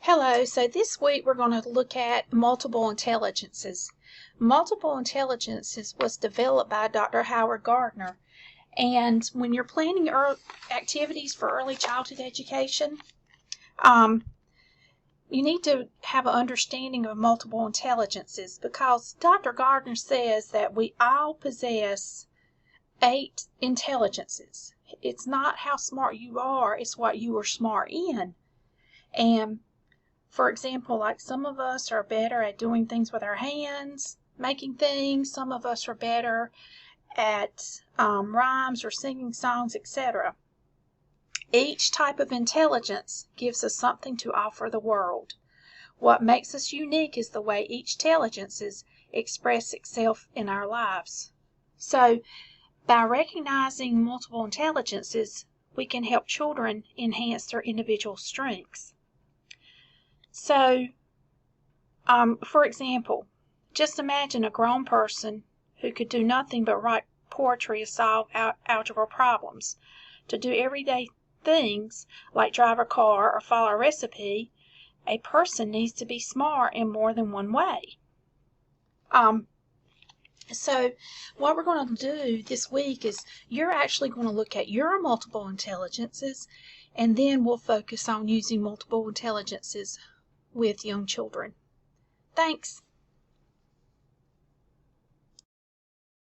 Hello, so this week we're going to look at multiple intelligences. Multiple intelligences was developed by Dr. Howard Gardner, and when you're planning activities for early childhood education, you need to have an understanding of multiple intelligences because Dr. Gardner says that we all possess 8 intelligences. It's not how smart you are, it's what you are smart in. And for example, like some of us are better at doing things with our hands, making things. Some of us are better at rhymes or singing songs, etc. Each type of intelligence gives us something to offer the world. What makes us unique is the way each intelligence expresses itself in our lives. So, by recognizing multiple intelligences, we can help children enhance their individual strengths. So, for example, just imagine a grown person who could do nothing but write poetry to solve algebra problems. To do everyday things like drive a car or follow a recipe, a person needs to be smart in more than one way. So what we're going to do this week is you're actually going to look at your multiple intelligences, and then we'll focus on using multiple intelligences with young children. Thanks.